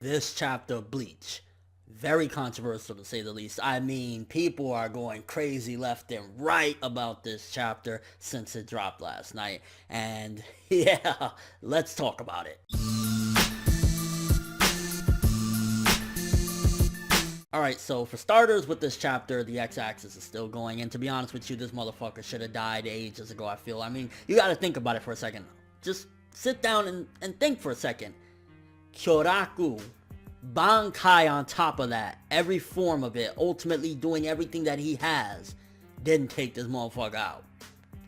This chapter of Bleach, very controversial to say the least. I mean, people are going crazy left and right about this chapter since it dropped last night. And yeah, let's talk about it. Alright, so for starters, with this chapter, the x-axis is still going, and to be honest with you, this motherfucker should have died ages ago, I feel. I mean, you gotta think about it for a second. Just sit down and think for a second. Kyoraku, Bankai on top of that, every form of it, ultimately doing everything that he has, didn't take this motherfucker out.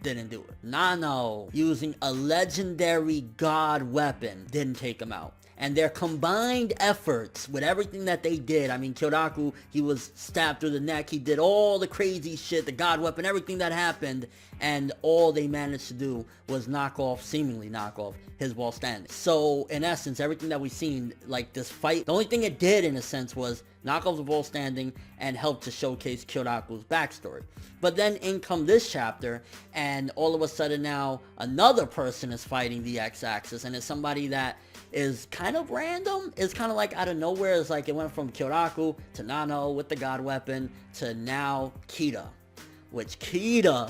Didn't do it. Nano, using a legendary god weapon, didn't take him out. And their combined efforts with everything that they did, I mean, Kyoraku, he was stabbed through the neck, he did all the crazy shit, the god weapon, everything that happened, and all they managed to do was seemingly knock off his wall standing. So, in essence, everything that we've seen, like this fight, the only thing it did, in a sense, was knock off the wall standing and help to showcase Kyoraku's backstory. But then in come this chapter, and all of a sudden now, another person is fighting the x-axis, and it's somebody that is kind of random. It's kind of like out of nowhere. It's like it went from Kyoraku to Nano with the god weapon to now Kita. Which Kita,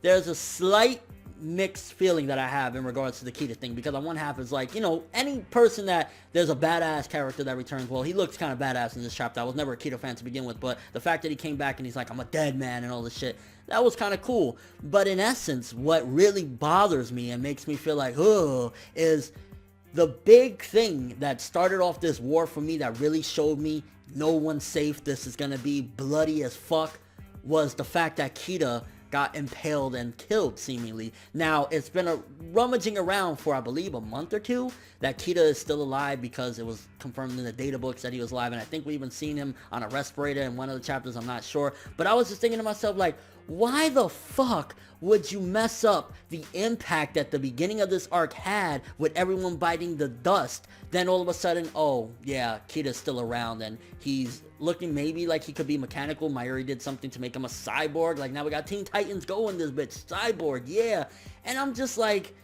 there's a slight mixed feeling that I have in regards to the Kita thing, because on one half is like, you know, any person that there's a badass character that returns, well, he looks kind of badass in this chapter. I was never a Kita fan to begin with, but the fact that he came back and he's like, I'm a dead man and all this shit, that was kind of cool. But in essence, what really bothers me and makes me feel like, oh, is the big thing that started off this war for me, that really showed me no one's safe, this is gonna be bloody as fuck, was the fact that Kita got impaled and killed, seemingly. Now, it's been rummaging around for, I believe, a month or two, that Kita is still alive, because it was confirmed in the data books that he was alive, and I think we even seen him on a respirator in one of the chapters, I'm not sure. But I was just thinking to myself, like, why the fuck would you mess up the impact that the beginning of this arc had with everyone biting the dust? Then all of a sudden, oh, yeah, Kita's still around, and he's looking maybe like he could be mechanical. Mayuri did something to make him a cyborg. Like, now we got Teen Titans going this bitch. Cyborg, yeah. And I'm just like,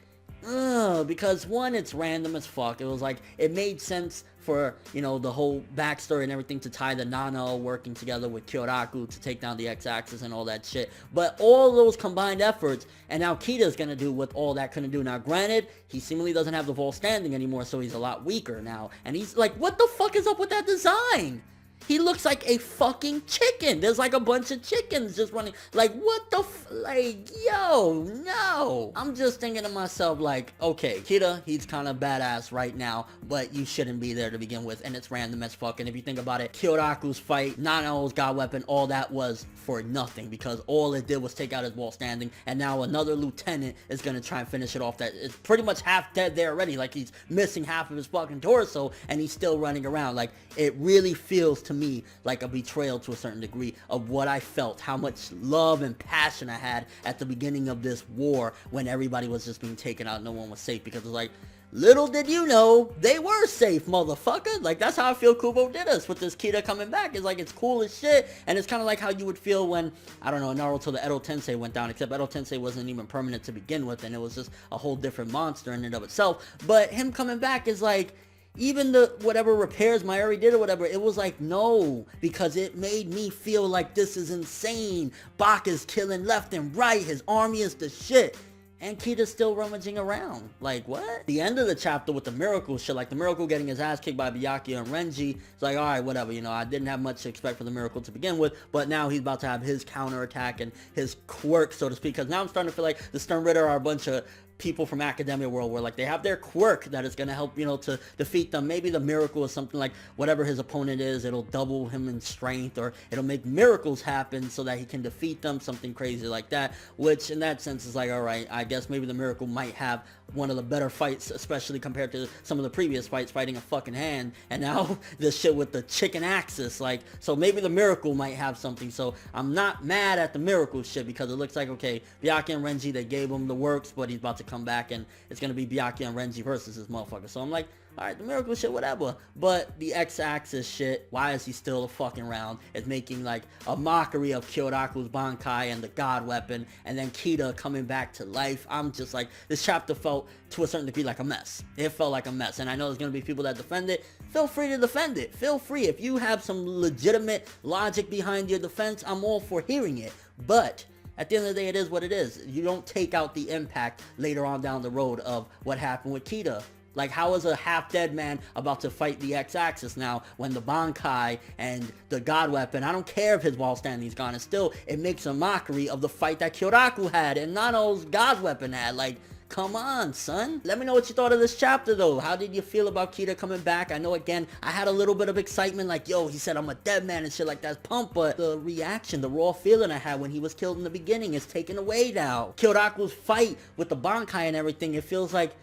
ugh, because one, it's random as fuck. It was like, it made sense for, you know, the whole backstory and everything to tie the Nano working together with Kyoraku to take down the X-axis and all that shit. But all those combined efforts, and now Kita's gonna do what all that couldn't do. Now, granted, he seemingly doesn't have the wall standing anymore, so he's a lot weaker now. And he's like, what the fuck is up with that design? He looks like a fucking chicken. There's like a bunch of chickens just running. Like, what the like, yo, no. I'm just thinking to myself, like, okay, Kita, he's kind of badass right now, but you shouldn't be there to begin with, and it's random as fuck. And if you think about it, Kyoraku's fight, Nano's god weapon, all that was for nothing, because all it did was take out his wall standing, and now another lieutenant is gonna try and finish it off. That is pretty much half dead there already. Like, he's missing half of his fucking torso, and he's still running around. Like, it really feels to me like a betrayal to a certain degree of what I felt, how much love and passion I had at the beginning of this war, when everybody was just being taken out, no one was safe, because it was like, little did you know, they were safe, motherfucker. Like, that's how I feel Kubo did us with this Kita coming back. It's like, it's cool as shit, and it's kind of like how you would feel when, I don't know, Naruto the Edo Tensei went down, except Edo Tensei wasn't even permanent to begin with, and it was just a whole different monster in and of itself. But him coming back is like, even the whatever repairs Mayuri did or whatever, it was like, no, because it made me feel like this is insane. Baka's killing left and right, his army is the shit, and Kita's still rummaging around. Like, what? The end of the chapter with the miracle shit, like the miracle getting his ass kicked by Byakuya and Renji, it's like, alright, whatever, you know, I didn't have much to expect for the miracle to begin with, but now he's about to have his counterattack and his quirk, so to speak, because now I'm starting to feel like the Stern Ritter are a bunch of people from Academia World, where like they have their quirk that is going to help, you know, to defeat them. Maybe the miracle is something like whatever his opponent is, it'll double him in strength, or it'll make miracles happen so that he can defeat them, something crazy like that, which in that sense is like, alright, I guess maybe the miracle might have one of the better fights, especially compared to some of the previous fights, fighting a fucking hand, and now this shit with the chicken axis, like, so maybe the miracle might have something. So I'm not mad at the miracle shit, because it looks like, okay, Byakuya and Renji, they gave him the works, but he's about to come back, and it's gonna be Byakuya and Renji versus this motherfucker. So I'm like, alright, the miracle shit, whatever. But the X-axis shit, why is he still fucking around? It's making like a mockery of Kyoraku's Bankai and the God Weapon, and then Kita coming back to life. I'm just like, this chapter felt to a certain degree like a mess. It felt like a mess, and I know there's gonna be people that defend it. Feel free to defend it. Feel free. If you have some legitimate logic behind your defense, I'm all for hearing it. But at the end of the day, it is what it is. You don't take out the impact later on down the road of what happened with Kita. Like, how is a half-dead man about to fight the X-axis now when the Bankai and the God Weapon, I don't care if his wall standing's gone, and still, it makes a mockery of the fight that Kyoraku had and Nano's God Weapon had. Like, come on, son. Let me know what you thought of this chapter, though. How did you feel about Kita coming back? I know, again, I had a little bit of excitement, like, yo, he said I'm a dead man and shit like that's pump, but the reaction, the raw feeling I had when he was killed in the beginning is taken away now. Kyoraku's fight with the Bankai and everything, it feels like,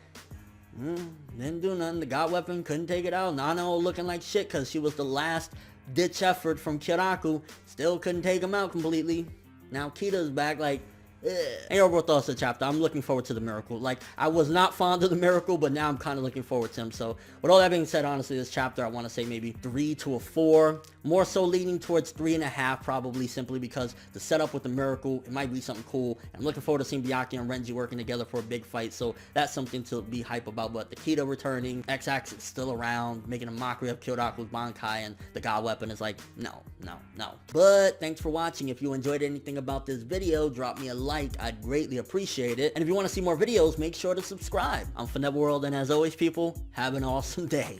didn't do nothing. The God Weapon couldn't take it out. Nano looking like shit because she was the last ditch effort from Kyoraku. Still couldn't take him out completely. Now Kita's back, like, and overall thoughts of the chapter. I'm looking forward to the miracle. Like, I was not fond of the miracle, but now I'm kind of looking forward to him. So with all that being said, honestly, this chapter I want to say maybe 3 to a 4. More so leaning towards 3.5 probably, simply because the setup with the miracle, it might be something cool. I'm looking forward to seeing Byakuya and Renji working together for a big fight, so that's something to be hype about. But the Kita returning, X-axis still around, making a mockery of Kyoraku's Bankai and the God Weapon is like, no. But thanks for watching. If you enjoyed anything about this video, drop me a like. I'd greatly appreciate it. And if you want to see more videos, make sure to subscribe. I'm ForneverWorld, and as always, people, have an awesome day.